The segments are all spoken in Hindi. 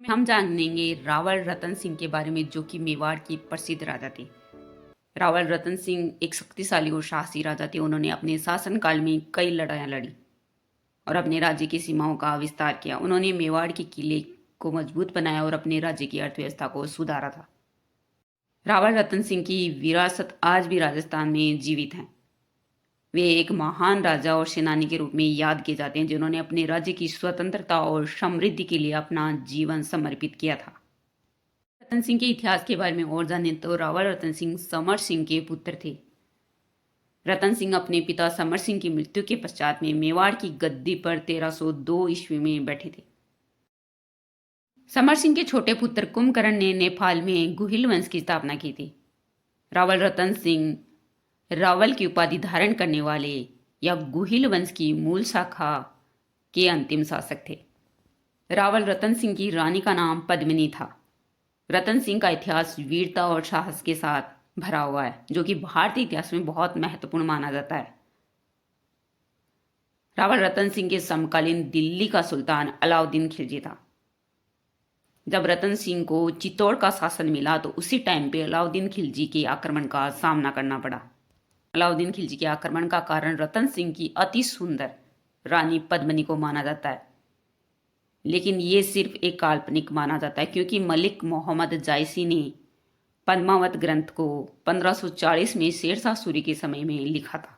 हम जानेंगे रावल रतन सिंह के बारे में जो कि मेवाड़ के प्रसिद्ध राजा थे। रावल रतन सिंह एक शक्तिशाली और साहसी राजा थे। उन्होंने अपने शासनकाल में कई लड़ाइयाँ लड़ी और अपने राज्य की सीमाओं का विस्तार किया। उन्होंने मेवाड़ के किले को मजबूत बनाया और अपने राज्य की अर्थव्यवस्था को सुधारा था। रावल रतन सिंह की विरासत आज भी राजस्थान में जीवित है। वे एक महान राजा और सेनानी के रूप में याद किए जाते हैं जिन्होंने अपने राज्य की स्वतंत्रता और समृद्धि के लिए अपना जीवन समर्पित किया था। रतन सिंह के इतिहास के बारे में और जानें तो रावल रतन सिंह समर सिंह के पुत्र थे। रतन सिंह अपने पिता समर सिंह की मृत्यु के पश्चात में मेवाड़ की गद्दी पर 1302 ईस्वी में बैठे थे। समर सिंह के छोटे पुत्र कुंभकर्ण ने नेपाल में गुहिल वंश की स्थापना की थी। रावल रतन सिंह रावल की उपाधि धारण करने वाले या गुहिल वंश की मूल शाखा के अंतिम शासक थे। रावल रतन सिंह की रानी का नाम पद्मिनी था। रतन सिंह का इतिहास वीरता और साहस के साथ भरा हुआ है जो कि भारतीय इतिहास में बहुत महत्वपूर्ण माना जाता है। रावल रतन सिंह के समकालीन दिल्ली का सुल्तान अलाउद्दीन खिलजी था। जब रतन सिंह को चित्तौड़ का शासन मिला तो उसी टाइम पे अलाउद्दीन खिलजी के आक्रमण का सामना करना पड़ा। अलाउद्दीन खिलजी के आक्रमण का कारण रतन सिंह की अति सुंदर रानी पद्मिनी को माना जाता है, लेकिन ये सिर्फ एक काल्पनिक माना जाता है क्योंकि मलिक मोहम्मद जायसी ने पद्मावत ग्रंथ को 1540 में शेरशाह सूरी के समय में लिखा था,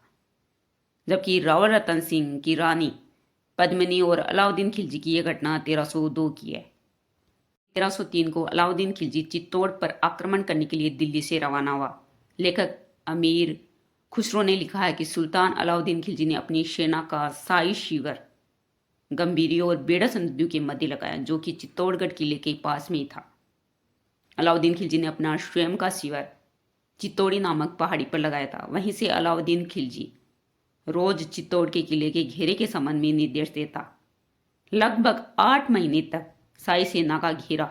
जबकि रावल रतन सिंह की रानी पद्मिनी और अलाउद्दीन खिलजी की यह घटना 1302 की है। 1303 को अलाउद्दीन खिलजी चित्तौड़ पर आक्रमण करने के लिए दिल्ली से रवाना हुआ। लेखक अमीर खुसरो ने लिखा है कि सुल्तान अलाउद्दीन खिलजी ने अपनी सेना का शाही शिविर गंभीरी और बेड़स नदियों के मध्य लगाया जो कि चित्तौड़गढ़ किले के पास में ही था। अलाउद्दीन खिलजी ने अपना स्वयं का शिविर चित्तौड़ी नामक पहाड़ी पर लगाया था। वहीं से अलाउद्दीन खिलजी रोज चित्तौड़ के किले के घेरे के संबंध में निर्देश देता। लगभग 8 महीने तक शाही सेना का घेरा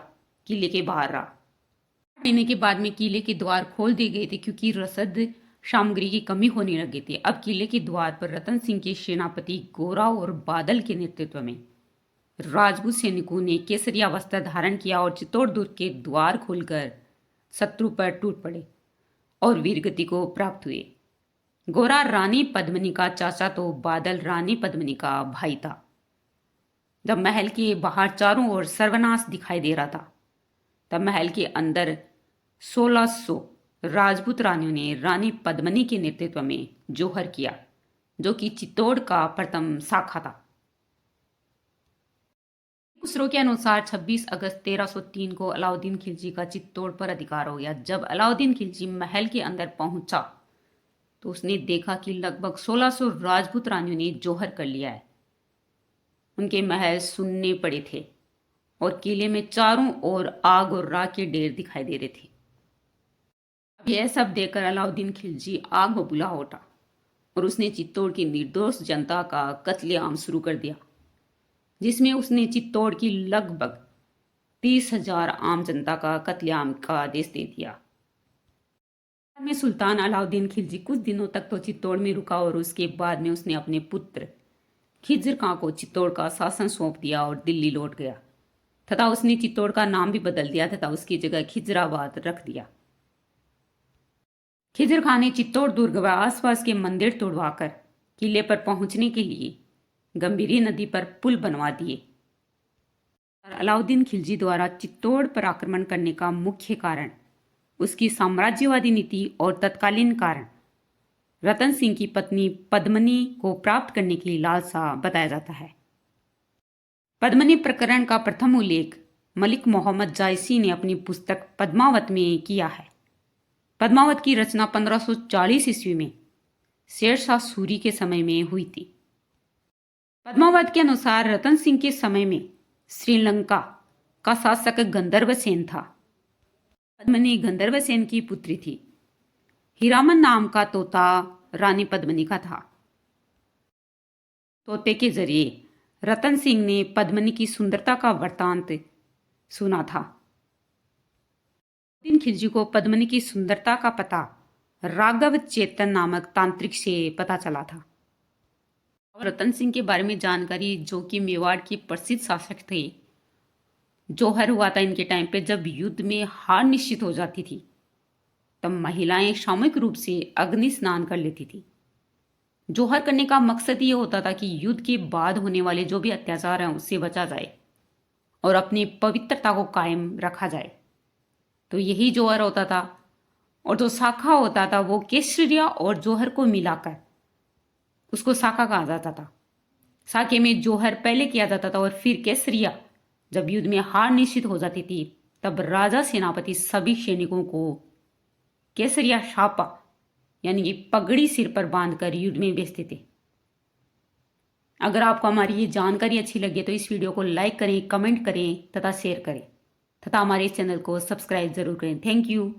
किले के बाहर रहा। 8 महीने के बाद में किले के द्वार खोल दिए गए थे क्योंकि रसद सामग्री की कमी होने लगी थी। अब किले के द्वार पर रतन सिंह के सेनापति गोरा और बादल के नेतृत्व में राजपूत सैनिकों ने केसरिया वस्त्र धारण किया और चित्तौड़ दुर्ग के द्वार खोलकर शत्रु पर टूट पड़े और वीरगति को प्राप्त हुए। गोरा रानी पद्मिनी का चाचा तो बादल रानी पद्मिनी का भाई था। जब महल के बाहर चारों ओर सर्वनाश दिखाई दे रहा था तब महल के अंदर 1600 राजपूत रानियों ने रानी पद्मिनी के नेतृत्व में जोहर किया जो कि चित्तौड़ का प्रथम शाखा था। खुसरो के अनुसार 26 अगस्त 1303 को अलाउद्दीन खिलजी का चित्तौड़ पर अधिकार हो गया। जब अलाउद्दीन खिलजी महल के अंदर पहुंचा तो उसने देखा कि लगभग 1600 राजपूत रानियों ने जोहर कर लिया है। उनके महल सुन्ने पड़े थे और किले में चारों ओर आग और राख के ढेर दिखाई दे रहे थे। अब यह सब देखकर अलाउद्दीन खिलजी आग बबूला हो उठा और उसने चित्तौड़ की निर्दोष जनता का कत्लेआम शुरू कर दिया, जिसमें उसने चित्तौड़ की लगभग 30,000 आम जनता का कत्लेआम का आदेश दे दिया। बाद में सुल्तान अलाउद्दीन खिलजी कुछ दिनों तक तो चित्तौड़ में रुका और उसके बाद में उसने अपने पुत्र खिज्र खां को चित्तौड़ का शासन सौंप दिया और दिल्ली लौट गया तथा उसने चित्तौड़ का नाम भी बदल दिया तथा उसकी जगह खिजराबाद रख दिया। खिज्र खां ने चित्तौड़ दुर्ग व आसपास के मंदिर तोड़वाकर किले पर पहुंचने के लिए गंभीरी नदी पर पुल बनवा दिए। अलाउद्दीन खिलजी द्वारा चित्तौड़ पर आक्रमण करने का मुख्य कारण उसकी साम्राज्यवादी नीति और तत्कालीन कारण रतन सिंह की पत्नी पद्मिनी को प्राप्त करने की लालसा बताया जाता है। पद्मिनी प्रकरण का प्रथम उल्लेख मलिक मोहम्मद जायसी ने अपनी पुस्तक पद्मावत में किया है। पद्मावत की रचना 1540 ईस्वी में शेरशाह सूरी के समय में हुई थी। पद्मावत के अनुसार रतन सिंह के समय में श्रीलंका का शासक गंधर्वसेन था। पद्मिनी गंधर्वसेन की पुत्री थी। हीरामन नाम का तोता रानी पद्मिनी का था। तोते के जरिए रतन सिंह ने पद्मिनी की सुंदरता का वृतांत सुना था। अलाउद्दीन खिलजी को पद्मिनी की सुंदरता का पता राघव चेतन नामक तांत्रिक से पता चला था। रतन सिंह के बारे में जानकारी जो कि मेवाड़ के प्रसिद्ध शासक थे, जौहर हुआ था इनके टाइम पे जब युद्ध में हार निश्चित हो जाती थी, तब महिलाएं सामूहिक रूप से अग्नि स्नान कर लेती थी। जौहर करने का मकसद ये होता था कि युद्ध के बाद होने वाले जो भी अत्याचार हैं उससे बचा जाए और अपनी पवित्रता को कायम रखा जाए। तो यही जौहर होता था। और जो साखा होता था वो केसरिया और जौहर को मिलाकर उसको साखा कहा जाता था। साके में जौहर पहले किया जाता था और फिर केसरिया। जब युद्ध में हार निश्चित हो जाती थी तब राजा सेनापति सभी सैनिकों को केसरिया छापा यानी कि पगड़ी सिर पर बांधकर युद्ध में भेजते थे। अगर आपको हमारी ये जानकारी अच्छी लगे तो इस वीडियो को लाइक करें, कमेंट करें तथा शेयर करें तथा हमारे इस चैनल को सब्सक्राइब जरूर करें। Thank you.